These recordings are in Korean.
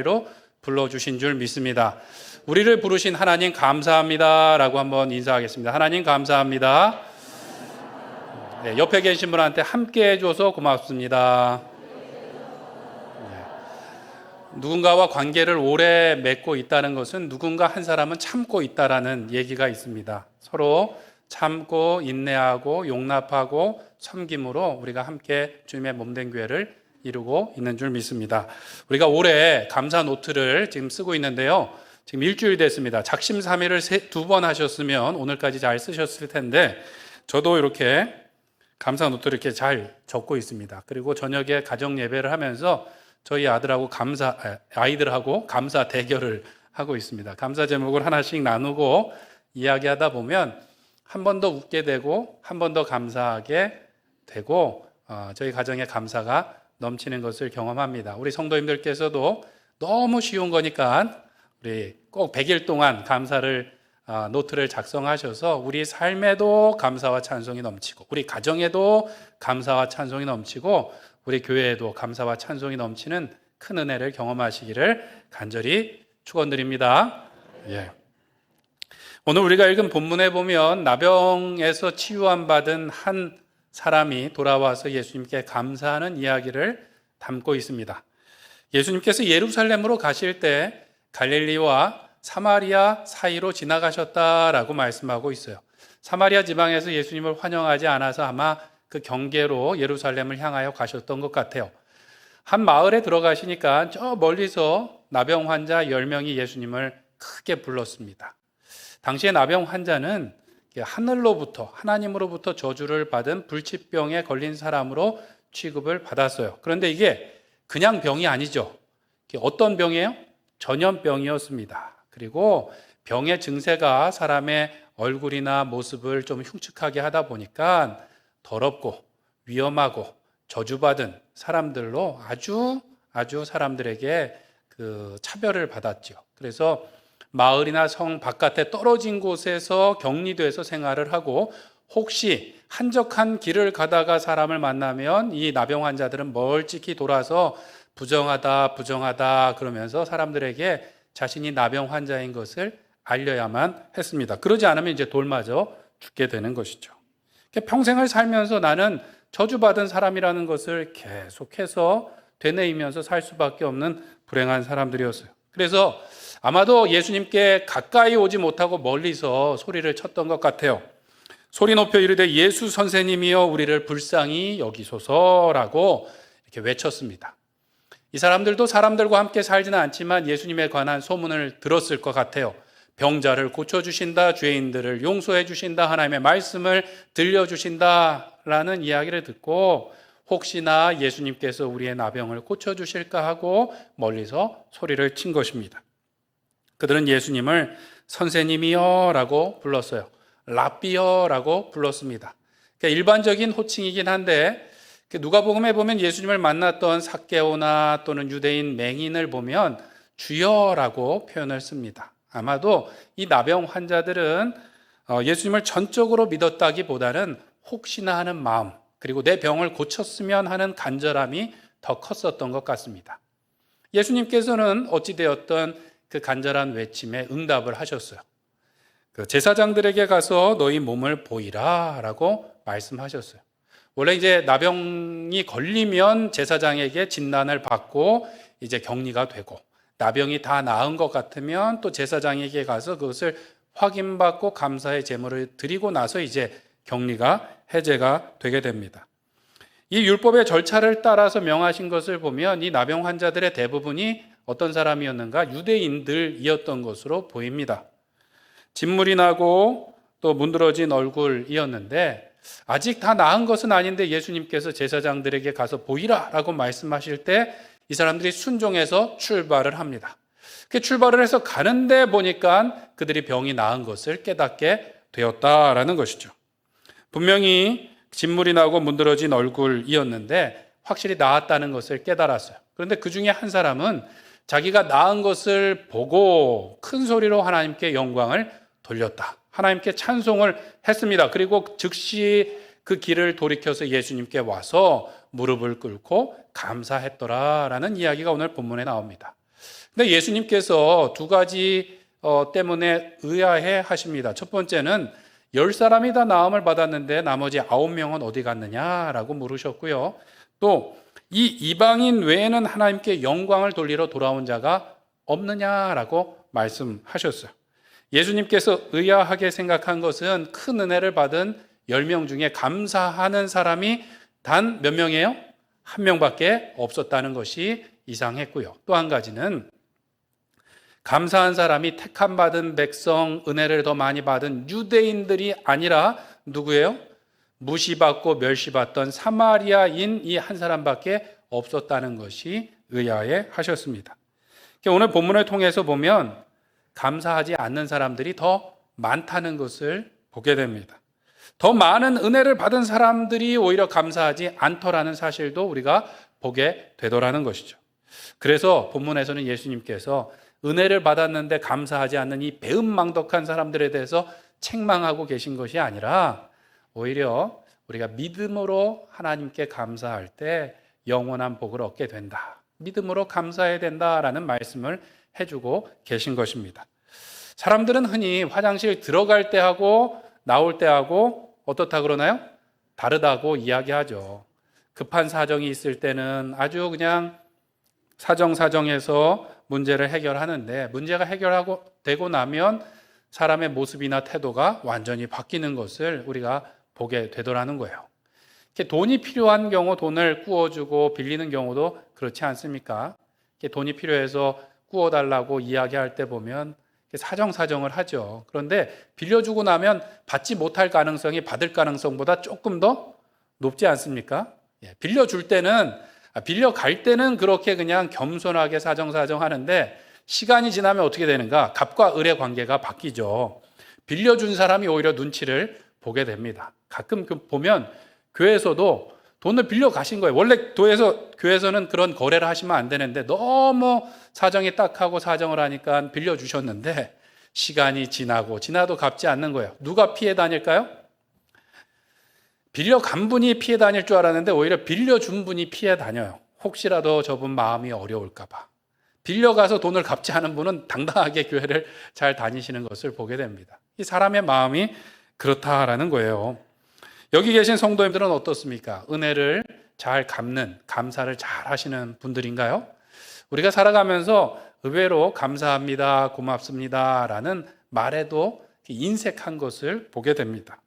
로 불러주신 줄 믿습니다. 우리를 부르신 하나님 감사합니다 라고 한번 인사하겠습니다. 하나님 감사합니다. 네, 옆에 계신 분한테 함께 해줘서 고맙습니다. 누군가와 관계를 오래 맺고 있다는 것은 누군가 한 사람은 참고 있다라는 얘기가 있습니다. 서로 참고 인내하고 용납하고 섬김으로 우리가 함께 주님의 몸된 교회를 이루고 있는 줄 믿습니다. 우리가 올해 감사 노트를 지금 쓰고 있는데요. 지금 일주일 됐습니다. 작심삼일을 2번 하셨으면 오늘까지 잘 쓰셨을 텐데 저도 이렇게 감사 노트를 이렇게 잘 적고 있습니다. 그리고 저녁에 가정 예배를 하면서 저희 아이들하고 감사 대결을 하고 있습니다. 감사 제목을 하나씩 나누고 이야기하다 보면 한 번 더 웃게 되고 한 번 더 감사하게 되고 저희 가정의 감사가 넘치는 것을 경험합니다. 우리 성도님들께서도 너무 쉬운 거니까 우리 꼭 100일 동안 감사를 노트를 작성하셔서 우리 삶에도 감사와 찬송이 넘치고 우리 가정에도 감사와 찬송이 넘치고 우리 교회에도 감사와 찬송이 넘치는 큰 은혜를 경험하시기를 간절히 축원드립니다. 예. 오늘 우리가 읽은 본문에 보면 나병에서 치유함 받은 한 사람이 돌아와서 예수님께 감사하는 이야기를 담고 있습니다. 예수님께서 예루살렘으로 가실 때 갈릴리와 사마리아 사이로 지나가셨다라고 말씀하고 있어요. 사마리아 지방에서 예수님을 환영하지 않아서 아마 그 경계로 예루살렘을 향하여 가셨던 것 같아요. 한 마을에 들어가시니까 저 멀리서 나병 환자 10명이 예수님을 크게 불렀습니다. 당시에 나병 환자는 하늘로부터 하나님으로부터 저주를 받은 불치병에 걸린 사람으로 취급을 받았어요. 그런데 이게 그냥 병이 아니죠. 어떤 병이에요? 전염병이었습니다. 그리고 병의 증세가 사람의 얼굴이나 모습을 좀 흉측하게 하다 보니까 더럽고 위험하고 저주받은 사람들로 아주 사람들에게 그 차별을 받았죠. 그래서 마을이나 성 바깥에 떨어진 곳에서 격리돼서 생활을 하고 혹시 한적한 길을 가다가 사람을 만나면 이 나병 환자들은 멀찍이 돌아서 부정하다 그러면서 사람들에게 자신이 나병 환자인 것을 알려야만 했습니다. 그러지 않으면 이제 돌맞아 죽게 되는 것이죠. 평생을 살면서 나는 저주받은 사람이라는 것을 계속해서 되뇌이면서 살 수밖에 없는 불행한 사람들이었어요. 그래서 아마도 예수님께 가까이 오지 못하고 멀리서 소리를 쳤던 것 같아요. 소리 높여 이르되 예수 선생님이여 우리를 불쌍히 여기소서라고 이렇게 외쳤습니다. 이 사람들도 사람들과 함께 살지는 않지만 예수님에 관한 소문을 들었을 것 같아요. 병자를 고쳐주신다, 죄인들을 용서해 주신다, 하나님의 말씀을 들려주신다라는 이야기를 듣고 혹시나 예수님께서 우리의 나병을 고쳐주실까 하고 멀리서 소리를 친 것입니다. 그들은 예수님을 선생님이여 라고 불렀어요. 랍비여 라고 불렀습니다. 그러니까 일반적인 호칭이긴 한데 누가복음에 보면 예수님을 만났던 삭개오나 또는 유대인 맹인을 보면 주여라고 표현을 씁니다. 아마도 이 나병 환자들은 예수님을 전적으로 믿었다기보다는 혹시나 하는 마음 그리고 내 병을 고쳤으면 하는 간절함이 더 컸었던 것 같습니다. 예수님께서는 어찌되었던 그 간절한 외침에 응답을 하셨어요. 그 제사장들에게 가서 너희 몸을 보이라 라고 말씀하셨어요. 원래 이제 나병이 걸리면 제사장에게 진단을 받고 이제 격리가 되고 나병이 다 나은 것 같으면 또 제사장에게 가서 그것을 확인받고 감사의 제물을 드리고 나서 이제 격리가 해제가 되게 됩니다. 이 율법의 절차를 따라서 명하신 것을 보면 이 나병 환자들의 대부분이 어떤 사람이었는가? 유대인들이었던 것으로 보입니다. 진물이 나고 또 문드러진 얼굴이었는데 아직 다 나은 것은 아닌데 예수님께서 제사장들에게 가서 보이라 라고 말씀하실 때 이 사람들이 순종해서 출발을 합니다. 출발을 해서 가는데 보니까 그들이 병이 나은 것을 깨닫게 되었다라는 것이죠. 분명히 진물이 나고 문드러진 얼굴이었는데 확실히 나았다는 것을 깨달았어요. 그런데 그 중에 한 사람은 자기가 나은 것을 보고 큰 소리로 하나님께 영광을 돌렸다. 하나님께 찬송을 했습니다. 그리고 즉시 그 길을 돌이켜서 예수님께 와서 무릎을 꿇고 감사했더라라는 이야기가 오늘 본문에 나옵니다. 근데 예수님께서 두 가지 때문에 의아해 하십니다. 첫 번째는 10사람이 다 나음을 받았는데 나머지 9명은 어디 갔느냐라고 물으셨고요. 또 이 이방인 외에는 하나님께 영광을 돌리러 돌아온 자가 없느냐라고 말씀하셨어요. 예수님께서 의아하게 생각한 것은 큰 은혜를 받은 10명 중에 감사하는 사람이 단 몇 명이에요? 한 명밖에 없었다는 것이 이상했고요. 또 한 가지는 감사한 사람이 택함 받은 백성, 은혜를 더 많이 받은 유대인들이 아니라 누구예요? 무시받고 멸시받던 사마리아인 이 한 사람밖에 없었다는 것이 의아해 하셨습니다. 오늘 본문을 통해서 보면 감사하지 않는 사람들이 더 많다는 것을 보게 됩니다. 더 많은 은혜를 받은 사람들이 오히려 감사하지 않더라는 사실도 우리가 보게 되더라는 것이죠. 그래서 본문에서는 예수님께서 은혜를 받았는데 감사하지 않는 이 배은망덕한 사람들에 대해서 책망하고 계신 것이 아니라 오히려 우리가 믿음으로 하나님께 감사할 때 영원한 복을 얻게 된다. 믿음으로 감사해야 된다라는 말씀을 해주고 계신 것입니다. 사람들은 흔히 화장실 들어갈 때 하고 나올 때 하고 어떻다 그러나요? 다르다고 이야기하죠. 급한 사정이 있을 때는 아주 그냥 사정사정해서 문제를 해결하는데 문제가 해결하고 되고 나면 사람의 모습이나 태도가 완전히 바뀌는 것을 우리가 보게 되더라는 거예요. 이렇게 돈이 필요한 경우 돈을 구워주고 빌리는 경우도 그렇지 않습니까? 이렇게 돈이 필요해서 구워달라고 이야기할 때 보면 사정사정을 하죠. 그런데 빌려주고 나면 받지 못할 가능성이 받을 가능성보다 조금 더 높지 않습니까? 빌려줄 때는 빌려갈 때는 그렇게 그냥 겸손하게 사정사정 하는데 시간이 지나면 어떻게 되는가? 갑과 을의 관계가 바뀌죠. 빌려준 사람이 오히려 눈치를 보게 됩니다. 가끔 보면 교회에서도 돈을 빌려 가신 거예요. 원래 교회에서는 그런 거래를 하시면 안 되는데 너무 사정이 딱하고 사정을 하니까 빌려주셨는데 시간이 지나도 갚지 않는 거예요. 누가 피해 다닐까요? 빌려간 분이 피해 다닐 줄 알았는데 오히려 빌려준 분이 피해 다녀요. 혹시라도 저분 마음이 어려울까 봐. 빌려가서 돈을 갚지 않은 분은 당당하게 교회를 잘 다니시는 것을 보게 됩니다. 이 사람의 마음이 그렇다라는 거예요. 여기 계신 성도님들은 어떻습니까? 은혜를 잘 갚는, 감사를 잘 하시는 분들인가요? 우리가 살아가면서 의외로 감사합니다, 고맙습니다 라는 말에도 인색한 것을 보게 됩니다.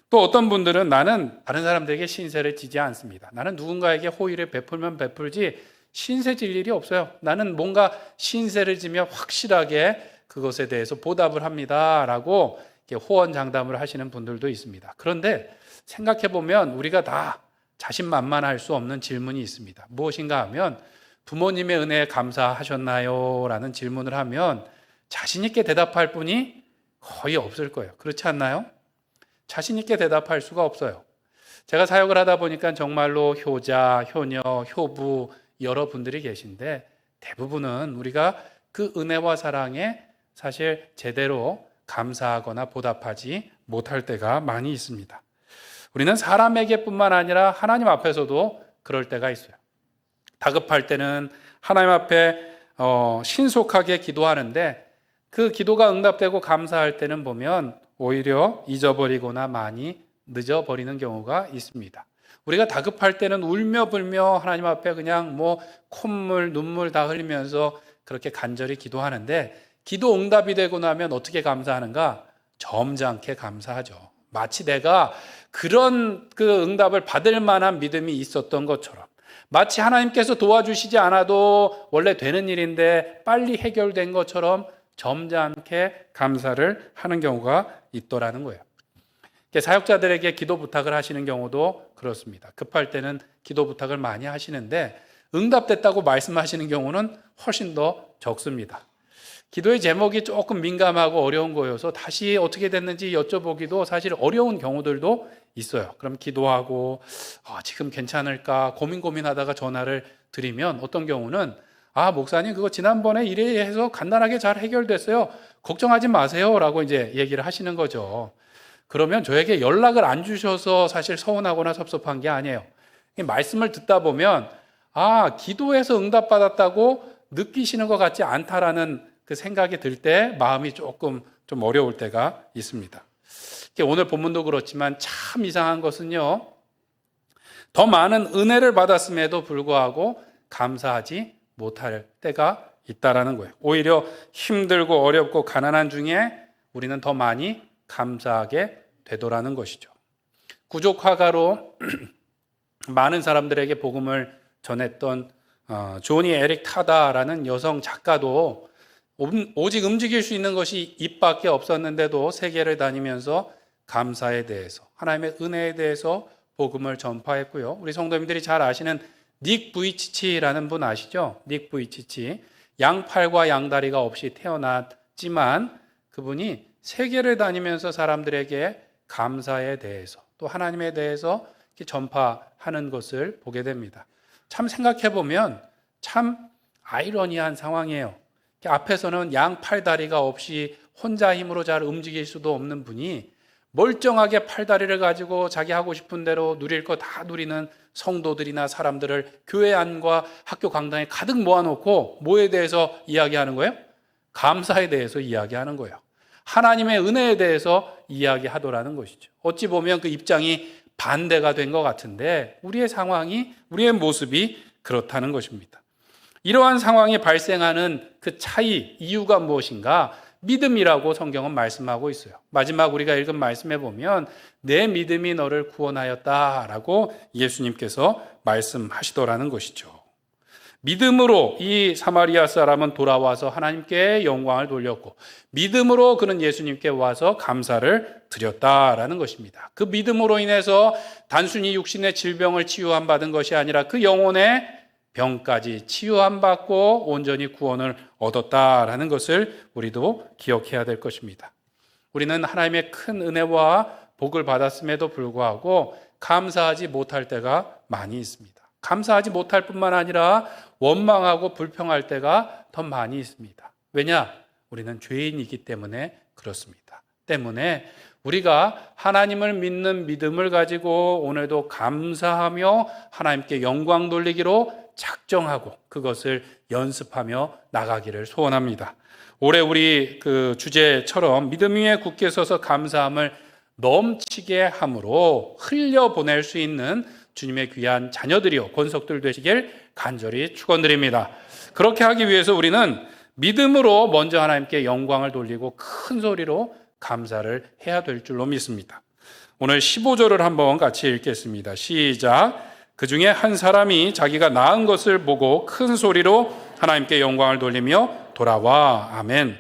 또 어떤 분들은 나는 다른 사람들에게 신세를 지지 않습니다. 나는 누군가에게 호의를 베풀면 베풀지 신세 질 일이 없어요. 나는 뭔가 신세를 지면 확실하게 그것에 대해서 보답을 합니다 라고 호언장담을 하시는 분들도 있습니다. 그런데 생각해 보면 우리가 다 자신만만할 수 없는 질문이 있습니다. 무엇인가 하면 부모님의 은혜에 감사하셨나요? 라는 질문을 하면 자신 있게 대답할 분이 거의 없을 거예요. 그렇지 않나요? 자신 있게 대답할 수가 없어요. 제가 사역을 하다 보니까 정말로 효자, 효녀, 효부 여러분들이 계신데 대부분은 우리가 그 은혜와 사랑에 사실 제대로 감사하거나 보답하지 못할 때가 많이 있습니다. 우리는 사람에게뿐만 아니라 하나님 앞에서도 그럴 때가 있어요. 다급할 때는 하나님 앞에 신속하게 기도하는데 그 기도가 응답되고 감사할 때는 보면 오히려 잊어버리거나 많이 늦어버리는 경우가 있습니다. 우리가 다급할 때는 울며 불며 하나님 앞에 그냥 콧물, 눈물 다 흘리면서 그렇게 간절히 기도하는데 기도 응답이 되고 나면 어떻게 감사하는가? 점잖게 감사하죠. 마치 내가 그런 그 응답을 받을 만한 믿음이 있었던 것처럼 마치 하나님께서 도와주시지 않아도 원래 되는 일인데 빨리 해결된 것처럼 점잖게 감사를 하는 경우가 있더라는 거예요. 사역자들에게 기도 부탁을 하시는 경우도 그렇습니다. 급할 때는 기도 부탁을 많이 하시는데 응답됐다고 말씀하시는 경우는 훨씬 더 적습니다. 기도의 제목이 조금 민감하고 어려운 거여서 다시 어떻게 됐는지 여쭤보기도 사실 어려운 경우들도 있어요. 그럼 기도하고 지금 괜찮을까 고민하다가 전화를 드리면 어떤 경우는 목사님 그거 지난번에 이래 해서 간단하게 잘 해결됐어요. 걱정하지 마세요 라고 이제 얘기를 하시는 거죠. 그러면 저에게 연락을 안 주셔서 사실 서운하거나 섭섭한 게 아니에요. 말씀을 듣다 보면 기도해서 응답받았다고 느끼시는 것 같지 않다라는 그 생각이 들 때 마음이 조금 좀 어려울 때가 있습니다. 오늘 본문도 그렇지만 참 이상한 것은요, 더 많은 은혜를 받았음에도 불구하고 감사하지 못할 때가 있다라는 거예요. 오히려 힘들고 어렵고 가난한 중에 우리는 더 많이 감사하게 되더라는 것이죠. 구족 화가로 많은 사람들에게 복음을 전했던 조니 에릭 타다라는 여성 작가도 오직 움직일 수 있는 것이 입밖에 없었는데도 세계를 다니면서 감사에 대해서, 하나님의 은혜에 대해서 복음을 전파했고요. 우리 성도님들이 잘 아시는 닉 부이치치라는 분 아시죠? 닉 부이치치. 양팔과 양다리가 없이 태어났지만 그분이 세계를 다니면서 사람들에게 감사에 대해서 또 하나님에 대해서 이렇게 전파하는 것을 보게 됩니다. 참 생각해 보면 참 아이러니한 상황이에요. 앞에서는 양팔다리가 없이 혼자 힘으로 잘 움직일 수도 없는 분이 멀쩡하게 팔다리를 가지고 자기 하고 싶은 대로 누릴 거 다 누리는 성도들이나 사람들을 교회 안과 학교 강당에 가득 모아놓고 뭐에 대해서 이야기하는 거예요? 감사에 대해서 이야기하는 거예요. 하나님의 은혜에 대해서 이야기하더라는 것이죠. 어찌 보면 그 입장이 반대가 된 것 같은데 우리의 상황이, 우리의 모습이 그렇다는 것입니다. 이러한 상황이 발생하는 그 차이, 이유가 무엇인가? 믿음이라고 성경은 말씀하고 있어요. 마지막 우리가 읽은 말씀에 보면 내 믿음이 너를 구원하였다라고 예수님께서 말씀하시더라는 것이죠. 믿음으로 이 사마리아 사람은 돌아와서 하나님께 영광을 돌렸고 믿음으로 그는 예수님께 와서 감사를 드렸다라는 것입니다. 그 믿음으로 인해서 단순히 육신의 질병을 치유함 받은 것이 아니라 그 영혼의 병까지 치유함 받고 온전히 구원을 얻었다라는 것을 우리도 기억해야 될 것입니다. 우리는 하나님의 큰 은혜와 복을 받았음에도 불구하고 감사하지 못할 때가 많이 있습니다. 감사하지 못할 뿐만 아니라 원망하고 불평할 때가 더 많이 있습니다. 왜냐? 우리는 죄인이기 때문에 그렇습니다. 때문에 우리가 하나님을 믿는 믿음을 가지고 오늘도 감사하며 하나님께 영광 돌리기로 작정하고 그것을 연습하며 나가기를 소원합니다. 올해 우리 그 주제처럼 믿음 위에 굳게 서서 감사함을 넘치게 함으로 흘려보낼 수 있는 주님의 귀한 자녀들이요 권속들 되시길 간절히 축원드립니다. 그렇게 하기 위해서 우리는 믿음으로 먼저 하나님께 영광을 돌리고 큰 소리로 감사를 해야 될 줄로 믿습니다. 오늘 15절을 한번 같이 읽겠습니다. 시작. 그 중에 한 사람이 자기가 낳은 것을 보고 큰 소리로 하나님께 영광을 돌리며 돌아와. 아멘.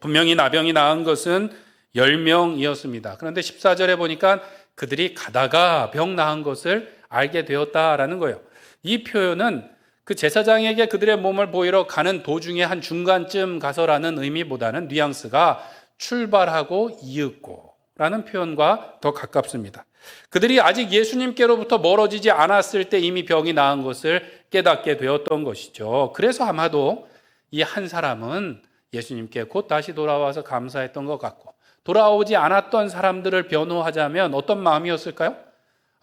분명히 나병이 낳은 것은 10명이었습니다. 그런데 14절에 보니까 그들이 가다가 병 나은 것을 알게 되었다라는 거예요. 이 표현은 그 제사장에게 그들의 몸을 보이러 가는 도중에 한 중간쯤 가서라는 의미보다는 뉘앙스가 출발하고 이윽고 라는 표현과 더 가깝습니다. 그들이 아직 예수님께로부터 멀어지지 않았을 때 이미 병이 나은 것을 깨닫게 되었던 것이죠. 그래서 아마도 이 한 사람은 예수님께 곧 다시 돌아와서 감사했던 것 같고, 돌아오지 않았던 사람들을 변호하자면 어떤 마음이었을까요?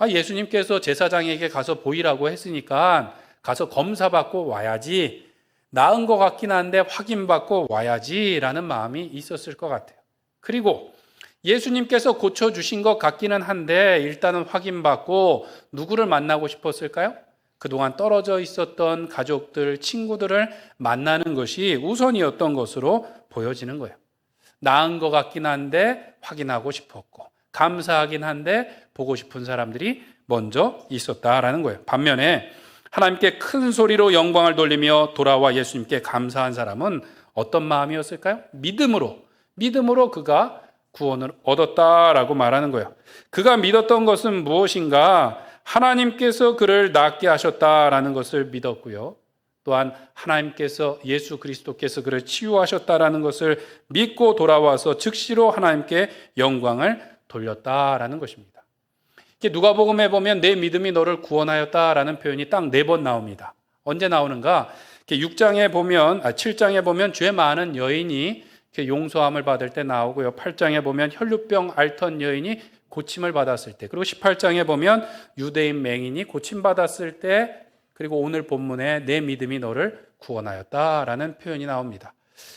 예수님께서 제사장에게 가서 보이라고 했으니까 가서 검사받고 와야지, 나은 것 같긴 한데 확인받고 와야지 라는 마음이 있었을 것 같아요. 그리고 예수님께서 고쳐주신 것 같기는 한데 일단은 확인받고 누구를 만나고 싶었을까요? 그동안 떨어져 있었던 가족들, 친구들을 만나는 것이 우선이었던 것으로 보여지는 거예요. 나은 것 같긴 한데 확인하고 싶었고, 감사하긴 한데 보고 싶은 사람들이 먼저 있었다라는 거예요. 반면에 하나님께 큰 소리로 영광을 돌리며 돌아와 예수님께 감사한 사람은 어떤 마음이었을까요? 믿음으로 그가 구원을 얻었다라고 말하는 거예요. 그가 믿었던 것은 무엇인가? 하나님께서 그를 낫게 하셨다라는 것을 믿었고요. 또한 하나님께서, 예수 그리스도께서 그를 치유하셨다라는 것을 믿고 돌아와서 즉시로 하나님께 영광을 돌렸다라는 것입니다. 누가복음에 보면 내 믿음이 너를 구원하였다라는 표현이 딱 4번 나옵니다. 언제 나오는가? 6장에 보면, 7장에 보면 죄 많은 여인이 용서함을 받을 때 나오고요. 8장에 보면 혈루병 앓던 여인이 고침을 받았을 때, 그리고 18장에 보면 유대인 맹인이 고침받았을 때, 그리고 오늘 본문에 내 믿음이 너를 구원하였다라는 표현이 나옵니다.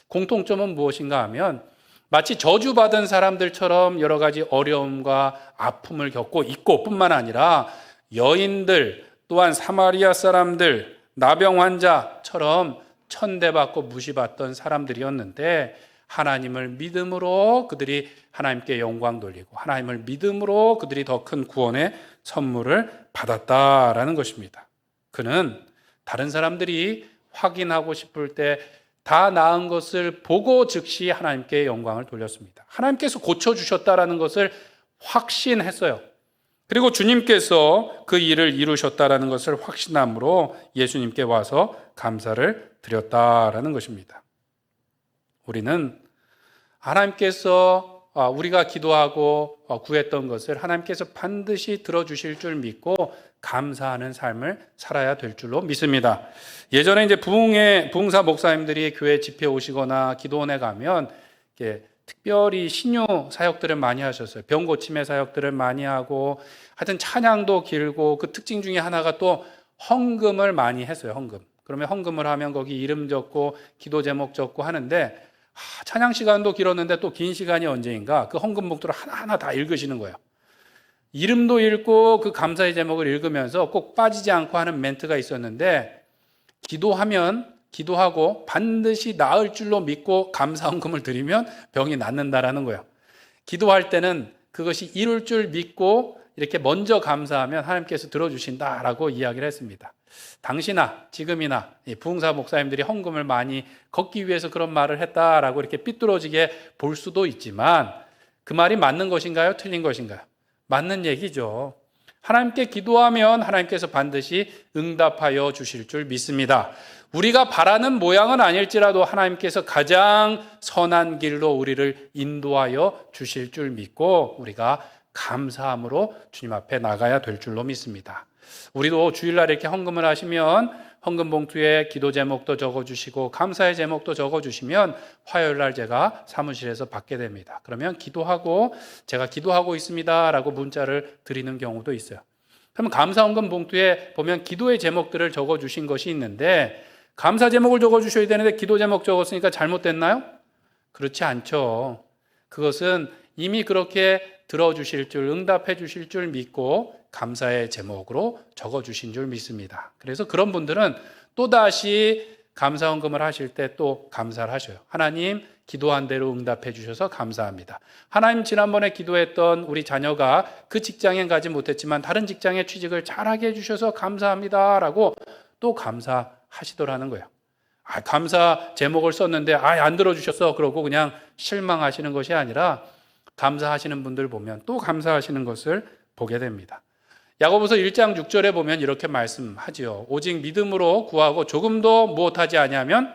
공통점은 무엇인가 하면 마치 저주받은 사람들처럼 여러 가지 어려움과 아픔을 겪고 있고 뿐만 아니라 여인들 또한 사마리아 사람들, 나병 환자처럼 천대받고 무시받던 사람들이었는데 하나님을 믿음으로 그들이 하나님께 영광 돌리고 하나님을 믿음으로 그들이 더 큰 구원의 선물을 받았다라는 것입니다. 그는 다른 사람들이 확인하고 싶을 때 다 나은 것을 보고 즉시 하나님께 영광을 돌렸습니다. 하나님께서 고쳐주셨다라는 것을 확신했어요. 그리고 주님께서 그 일을 이루셨다라는 것을 확신함으로 예수님께 와서 감사를 드렸다라는 것입니다. 우리는 하나님께서 우리가 기도하고 구했던 것을 하나님께서 반드시 들어주실 줄 믿고 감사하는 삶을 살아야 될 줄로 믿습니다. 예전에 이제 부흥사 목사님들이 교회 집회 오시거나 기도원에 가면 특별히 신유 사역들을 많이 하셨어요. 병 고침의 사역들을 많이 하고 하여튼 찬양도 길고 그 특징 중에 하나가 또 헌금을 많이 했어요. 헌금. 그러면 헌금을 하면 거기 이름 적고 기도 제목 적고 하는데 찬양 시간도 길었는데 또 긴 시간이 언제인가 그 헌금목들을 하나하나 다 읽으시는 거예요. 이름도 읽고 그 감사의 제목을 읽으면서 꼭 빠지지 않고 하는 멘트가 있었는데 기도하고 반드시 나을 줄로 믿고 감사 헌금을 드리면 병이 낫는다라는 거예요. 기도할 때는 그것이 이룰 줄 믿고 이렇게 먼저 감사하면 하나님께서 들어주신다라고 이야기를 했습니다. 당시나 지금이나 부흥사 목사님들이 헌금을 많이 걷기 위해서 그런 말을 했다라고 이렇게 삐뚤어지게 볼 수도 있지만 그 말이 맞는 것인가요? 틀린 것인가요? 맞는 얘기죠. 하나님께 기도하면 하나님께서 반드시 응답하여 주실 줄 믿습니다. 우리가 바라는 모양은 아닐지라도 하나님께서 가장 선한 길로 우리를 인도하여 주실 줄 믿고 우리가 감사함으로 주님 앞에 나가야 될 줄로 믿습니다. 우리도 주일날 이렇게 헌금을 하시면 헌금 봉투에 기도 제목도 적어주시고 감사의 제목도 적어주시면 화요일날 제가 사무실에서 받게 됩니다. 그러면 기도하고 제가 기도하고 있습니다 라고 문자를 드리는 경우도 있어요. 그러면 감사 헌금 봉투에 보면 기도의 제목들을 적어주신 것이 있는데 감사 제목을 적어주셔야 되는데 기도 제목 적었으니까 잘못됐나요? 그렇지 않죠. 그것은 이미 그렇게 들어주실 줄, 응답해 주실 줄 믿고 감사의 제목으로 적어주신 줄 믿습니다. 그래서 그런 분들은 또다시 감사 헌금을 하실 때 또 감사를 하셔요. 하나님, 기도한 대로 응답해 주셔서 감사합니다. 하나님, 지난번에 기도했던 우리 자녀가 그 직장에 가지 못했지만 다른 직장에 취직을 잘하게 해주셔서 감사합니다 라고 또 감사하시더라는 거예요. 감사 제목을 썼는데 안 들어주셨어 그러고 그냥 실망하시는 것이 아니라 감사하시는 분들 보면 또 감사하시는 것을 보게 됩니다. 야고보서 1장 6절에 보면 이렇게 말씀하지요. 오직 믿음으로 구하고 조금도 무엇하지 아니하면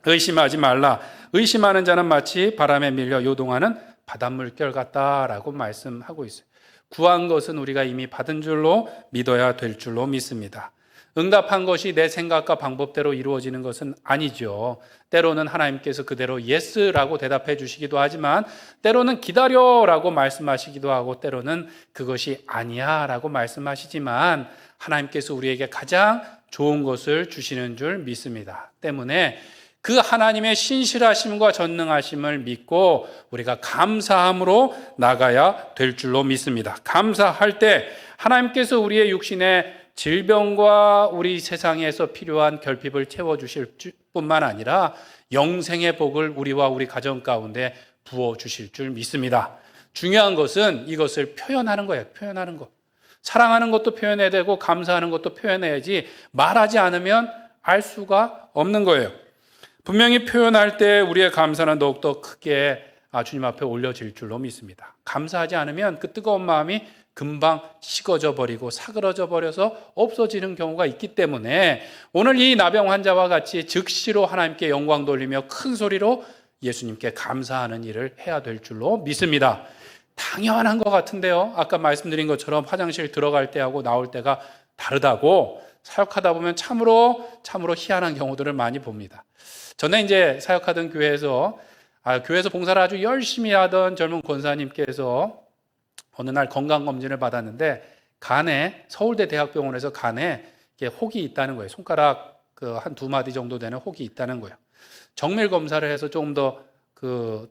의심하지 말라. 의심하는 자는 마치 바람에 밀려 요동하는 바닷물결 같다라고 말씀하고 있어요. 구한 것은 우리가 이미 받은 줄로 믿어야 될 줄로 믿습니다. 응답한 것이 내 생각과 방법대로 이루어지는 것은 아니죠. 때로는 하나님께서 그대로 예스라고 대답해 주시기도 하지만 때로는 기다려라고 말씀하시기도 하고 때로는 그것이 아니야라고 말씀하시지만 하나님께서 우리에게 가장 좋은 것을 주시는 줄 믿습니다. 때문에 그 하나님의 신실하심과 전능하심을 믿고 우리가 감사함으로 나가야 될 줄로 믿습니다. 감사할 때 하나님께서 우리의 육신에 질병과 우리 세상에서 필요한 결핍을 채워주실 뿐만 아니라 영생의 복을 우리와 우리 가정 가운데 부어주실 줄 믿습니다. 중요한 것은 이것을 표현하는 거예요. 표현하는 것. 사랑하는 것도 표현해야 되고 감사하는 것도 표현해야지 말하지 않으면 알 수가 없는 거예요. 분명히 표현할 때 우리의 감사는 더욱더 크게 주님 앞에 올려질 줄로 믿습니다. 감사하지 않으면 그 뜨거운 마음이 금방 식어져 버리고 사그러져 버려서 없어지는 경우가 있기 때문에 오늘 이 나병 환자와 같이 즉시로 하나님께 영광 돌리며 큰 소리로 예수님께 감사하는 일을 해야 될 줄로 믿습니다. 당연한 것 같은데요. 아까 말씀드린 것처럼 화장실 들어갈 때하고 나올 때가 다르다고 사역하다 보면 참으로 희한한 경우들을 많이 봅니다. 전에 이제 사역하던 교회에서 봉사를 아주 열심히 하던 젊은 권사님께서 어느 날 건강검진을 받았는데 간에 서울대 대학병원에서 간에 혹이 있다는 거예요. 손가락 그 한 두 마디 정도 되는 혹이 있다는 거예요. 정밀 검사를 해서 조금 더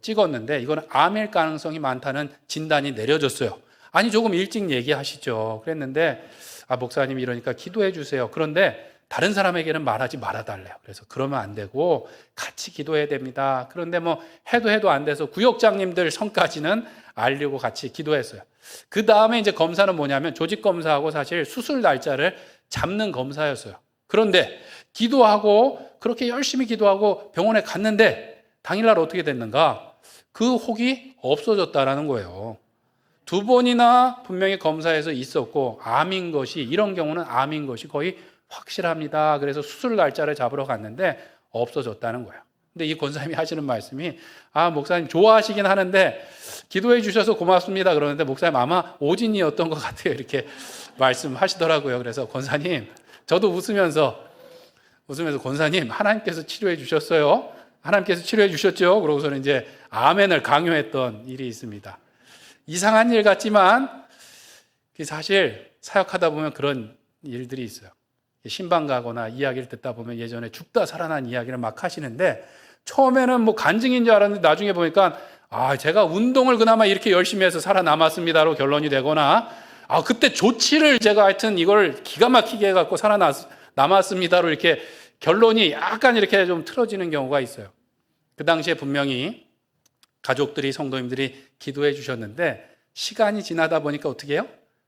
찍었는데 이거는 암일 가능성이 많다는 진단이 내려졌어요. 아니 조금 일찍 얘기하시죠. 그랬는데 목사님 이러니까 기도해 주세요. 그런데 다른 사람에게는 말하지 말아달래요. 그래서 그러면 안 되고 같이 기도해야 됩니다. 그런데 뭐 해도 안 돼서 구역장님들 성까지는 알리고 같이 기도했어요. 그 다음에 이제 검사는 뭐냐면 조직 검사하고 사실 수술 날짜를 잡는 검사였어요. 그런데 기도하고 그렇게 열심히 기도하고 병원에 갔는데 당일날 어떻게 됐는가? 그 혹이 없어졌다라는 거예요. 두 번이나 분명히 검사에서 있었고 암인 것이, 이런 경우는 암인 것이 거의 확실합니다. 그래서 수술 날짜를 잡으러 갔는데 없어졌다는 거예요. 근데 이 권사님이 하시는 말씀이 목사님 좋아하시긴 하는데 기도해 주셔서 고맙습니다. 그러는데 목사님 아마 오진이었던 것 같아요. 이렇게 말씀하시더라고요. 그래서 권사님, 저도 웃으면서 권사님 하나님께서 치료해 주셨어요. 하나님께서 치료해 주셨죠. 그러고서는 이제 아멘을 강요했던 일이 있습니다. 이상한 일 같지만 사실 사역하다 보면 그런 일들이 있어요. 신방 가거나 이야기를 듣다 보면 예전에 죽다 살아난 이야기를 막 하시는데 처음에는 뭐 간증인 줄 알았는데 나중에 보니까 제가 운동을 그나마 이렇게 열심히 해서 살아남았습니다로 결론이 되거나 그때 조치를 제가 하여튼 이걸 기가 막히게 해갖고 살아남았습니다로 이렇게 결론이 약간 이렇게 좀 틀어지는 경우가 있어요. 그 당시에 분명히 가족들이, 성도님들이 기도해 주셨는데 시간이 지나다 보니까 어떻게 해요?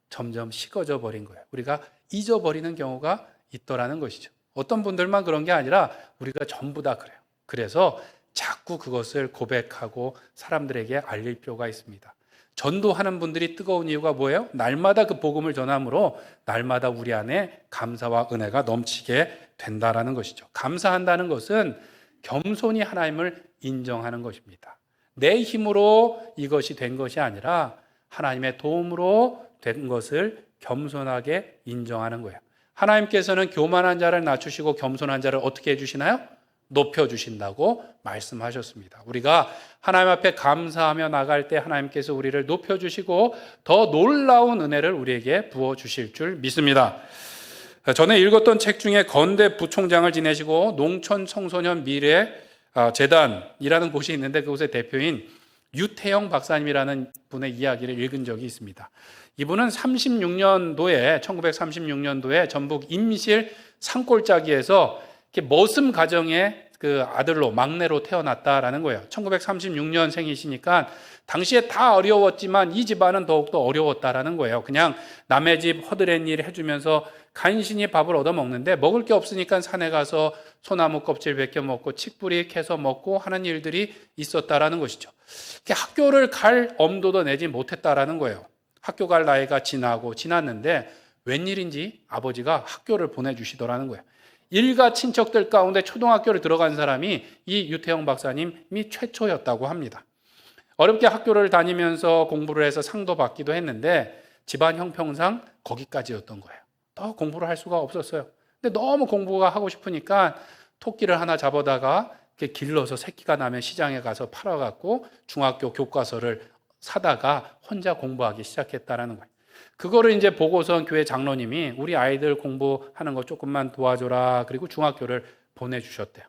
점점 식어져 버린 거예요. 우리가 잊어버리는 경우가 있더라는 것이죠. 어떤 분들만 그런 게 아니라 우리가 전부 다 그래요. 그래서 자꾸 그것을 고백하고 사람들에게 알릴 필요가 있습니다. 전도하는 분들이 뜨거운 이유가 뭐예요? 날마다 그 복음을 전함으로 날마다 우리 안에 감사와 은혜가 넘치게 된다라는 것이죠. 감사한다는 것은 겸손히 하나님을 인정하는 것입니다. 내 힘으로 이것이 된 것이 아니라 하나님의 도움으로 된 것을 겸손하게 인정하는 거예요. 하나님께서는 교만한 자를 낮추시고 겸손한 자를 어떻게 해주시나요? 높여주신다고 말씀하셨습니다. 우리가 하나님 앞에 감사하며 나갈 때 하나님께서 우리를 높여주시고 더 놀라운 은혜를 우리에게 부어주실 줄 믿습니다. 전에 읽었던 책 중에 건대 부총장을 지내시고 농촌 청소년 미래 재단이라는 곳이 있는데 그곳의 대표인 유태영 박사님이라는 분의 이야기를 읽은 적이 있습니다. 이분은 1936년도에 전북 임실 산골짜기에서 머슴 가정의 그 아들로 막내로 태어났다라는 거예요. 1936년생이시니까 당시에 다 어려웠지만 이 집안은 더욱더 어려웠다라는 거예요. 그냥 남의 집 허드렛 일 해주면서 간신히 밥을 얻어 먹는데 먹을 게 없으니까 산에 가서 소나무 껍질 벗겨 먹고 칡뿌리 캐서 먹고 하는 일들이 있었다라는 것이죠. 학교를 갈 엄두도 내지 못했다라는 거예요. 학교 갈 나이가 지났는데 웬일인지 아버지가 학교를 보내주시더라는 거예요. 일가 친척들 가운데 초등학교를 들어간 사람이 이 유태영 박사님이 최초였다고 합니다. 어렵게 학교를 다니면서 공부를 해서 상도 받기도 했는데 집안 형편상 거기까지였던 거예요. 더 공부를 할 수가 없었어요. 근데 너무 공부가 하고 싶으니까 토끼를 하나 잡아다가 길러서 새끼가 나면 시장에 가서 팔아갖고 중학교 교과서를 사다가 혼자 공부하기 시작했다라는 거예요. 그거를 이제 보고선 교회 장로님이 우리 아이들 공부하는 거 조금만 도와줘라. 그리고 중학교를 보내주셨대요.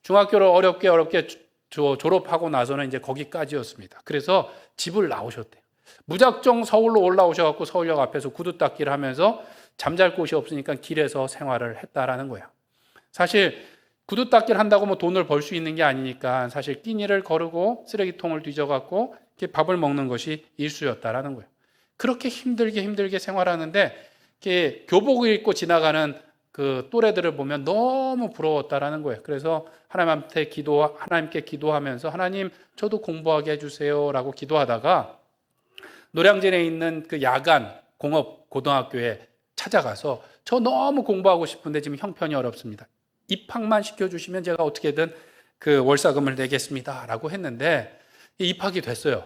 중학교를 어렵게 졸업하고 나서는 이제 거기까지였습니다. 그래서 집을 나오셨대요. 무작정 서울로 올라오셔갖고 서울역 앞에서 구두 닦기를 하면서 잠잘 곳이 없으니까 길에서 생활을 했다라는 거예요. 사실 구두 닦기를 한다고 뭐 돈을 벌 수 있는 게 아니니까 사실 끼니를 거르고 쓰레기통을 뒤져갖고 이렇게 밥을 먹는 것이 일수였다라는 거예요. 그렇게 힘들게 생활하는데 이렇게 교복을 입고 지나가는 그 또래들을 보면 너무 부러웠다라는 거예요. 그래서 하나님께 기도하면서 하나님 저도 공부하게 해주세요라고 기도하다가 노량진에 있는 그 야간 공업 고등학교에 찾아가서 저 너무 공부하고 싶은데 지금 형편이 어렵습니다. 입학만 시켜주시면 제가 어떻게든 그 월사금을 내겠습니다라고 했는데 입학이 됐어요.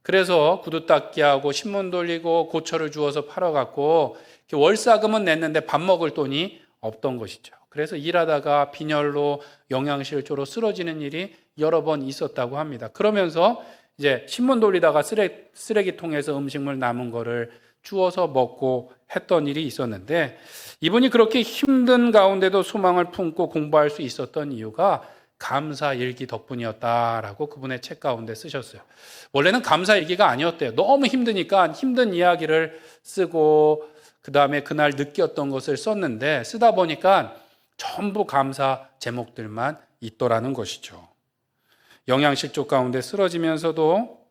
그래서 구두 닦기하고 신문 돌리고 고철을 주워서 팔아갖고 월사금은 냈는데 밥 먹을 돈이 없던 것이죠. 그래서 일하다가 빈혈로 영양실조로 쓰러지는 일이 여러 번 있었다고 합니다. 그러면서 이제 신문 돌리다가 쓰레기통에서 음식물 남은 거를 주워서 먹고 했던 일이 있었는데, 이분이 그렇게 힘든 가운데도 소망을 품고 공부할 수 있었던 이유가 감사일기 덕분이었다라고 그분의 책 가운데 쓰셨어요. 원래는 감사일기가 아니었대요. 너무 힘드니까 힘든 이야기를 쓰고 그 다음에 그날 느꼈던 것을 썼는데, 쓰다 보니까 전부 감사 제목들만 있더라는 것이죠. 영양실조 가운데 쓰러지면서도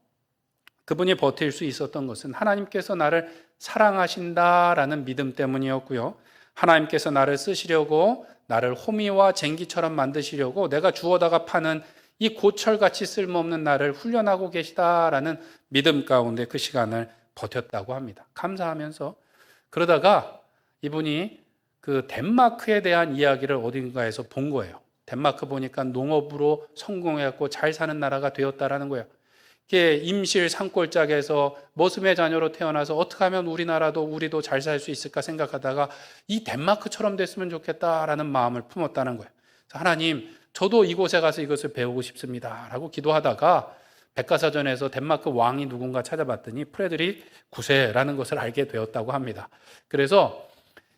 그분이 버틸 수 있었던 것은 하나님께서 나를 사랑하신다라는 믿음 때문이었고요. 하나님께서 나를 쓰시려고, 나를 호미와 쟁기처럼 만드시려고 내가 주워다가 파는 이 고철같이 쓸모없는 나를 훈련하고 계시다라는 믿음 가운데 그 시간을 버텼다고 합니다. 감사하면서. 그러다가 이분이 그 덴마크에 대한 이야기를 어딘가에서 본 거예요. 덴마크 보니까 농업으로 성공해갖고 잘 사는 나라가 되었다라는 거예요. 이게 임실 산골짜기에서 머슴의 자녀로 태어나서 어떻게 하면 우리도 잘 살 수 있을까 생각하다가 이 덴마크처럼 됐으면 좋겠다라는 마음을 품었다는 거예요. 하나님, 저도 이곳에 가서 이것을 배우고 싶습니다 라고 기도하다가 백과사전에서 덴마크 왕이 누군가 찾아봤더니 프레드릭 9세라는 것을 알게 되었다고 합니다. 그래서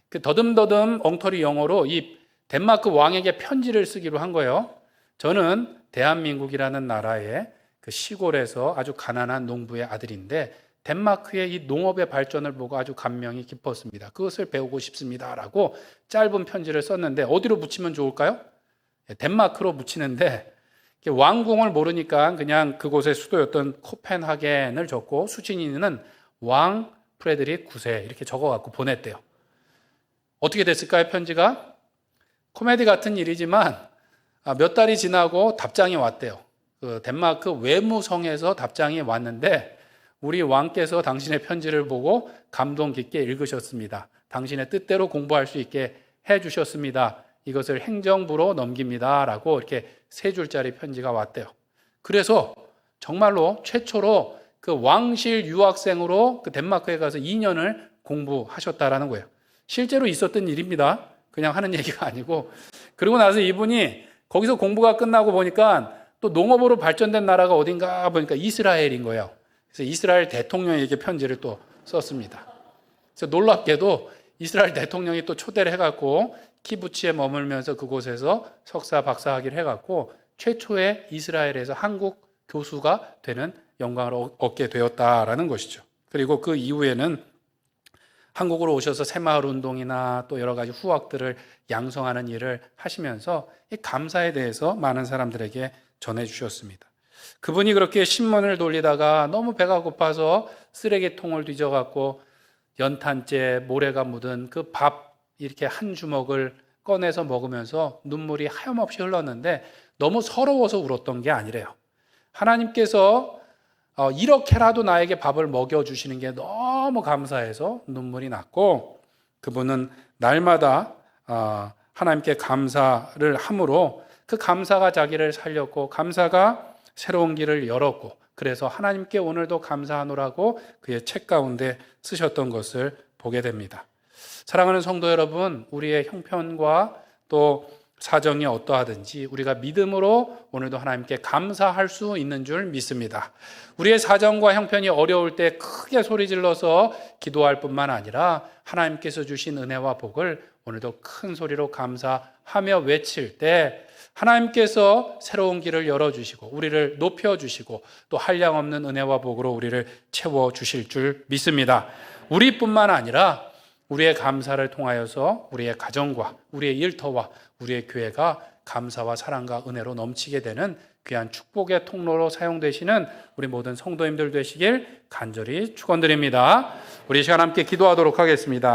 그 더듬더듬 엉터리 영어로 이 덴마크 왕에게 편지를 쓰기로 한 거예요. 저는 대한민국이라는 나라의 그 시골에서 아주 가난한 농부의 아들인데 덴마크의 이 농업의 발전을 보고 아주 감명이 깊었습니다. 그것을 배우고 싶습니다라고 짧은 편지를 썼는데, 어디로 붙이면 좋을까요? 덴마크로 붙이는데 왕궁을 모르니까 그냥 그곳의 수도였던 코펜하겐을 적고 수신인은 왕 프레드릭 9세 이렇게 적어갖고 보냈대요. 어떻게 됐을까요? 편지가 코미디 같은 일이지만 몇 달이 지나고 답장이 왔대요. 그 덴마크 외무성에서 답장이 왔는데 우리 왕께서 당신의 편지를 보고 감동 깊게 읽으셨습니다. 당신의 뜻대로 공부할 수 있게 해주셨습니다. 이것을 행정부로 넘깁니다 라고 이렇게 3줄짜리 편지가 왔대요. 그래서 정말로 최초로 그 왕실 유학생으로 그 덴마크에 가서 2년을 공부하셨다라는 거예요. 실제로 있었던 일입니다. 그냥 하는 얘기가 아니고. 그리고 나서 이분이 거기서 공부가 끝나고 보니까 또 농업으로 발전된 나라가 어딘가 보니까 이스라엘인 거예요. 그래서 이스라엘 대통령에게 편지를 또 썼습니다. 그래서 놀랍게도 이스라엘 대통령이 또 초대를 해갖고 키부츠에 머물면서 그곳에서 석사 박사 학위를 해갖고 최초의 이스라엘에서 한국 교수가 되는 영광을 얻게 되었다라는 것이죠. 그리고 그 이후에는 한국으로 오셔서 새마을 운동이나 또 여러 가지 후학들을 양성하는 일을 하시면서 이 감사에 대해서 많은 사람들에게 전해주셨습니다. 그분이 그렇게 신문을 돌리다가 너무 배가 고파서 쓰레기통을 뒤져갖고 연탄재 모래가 묻은 그 밥 이렇게 한 주먹을 꺼내서 먹으면서 눈물이 하염없이 흘렀는데 너무 서러워서 울었던 게 아니래요. 하나님께서 이렇게라도 나에게 밥을 먹여주시는 게 너무 감사해서 눈물이 났고, 그분은 날마다 하나님께 감사를 함으로 그 감사가 자기를 살렸고 감사가 새로운 길을 열었고, 그래서 하나님께 오늘도 감사하노라고 그의 책 가운데 쓰셨던 것을 보게 됩니다. 사랑하는 성도 여러분, 우리의 형편과 또 사정이 어떠하든지 우리가 믿음으로 오늘도 하나님께 감사할 수 있는 줄 믿습니다. 우리의 사정과 형편이 어려울 때 크게 소리질러서 기도할 뿐만 아니라 하나님께서 주신 은혜와 복을 오늘도 큰 소리로 감사하며 외칠 때 하나님께서 새로운 길을 열어주시고 우리를 높여주시고 또 한량없는 은혜와 복으로 우리를 채워주실 줄 믿습니다. 우리뿐만 아니라 우리의 감사를 통하여서 우리의 가정과 우리의 일터와 우리의 교회가 감사와 사랑과 은혜로 넘치게 되는 귀한 축복의 통로로 사용되시는 우리 모든 성도님들 되시길 간절히 축원드립니다. 우리 시간 함께 기도하도록 하겠습니다.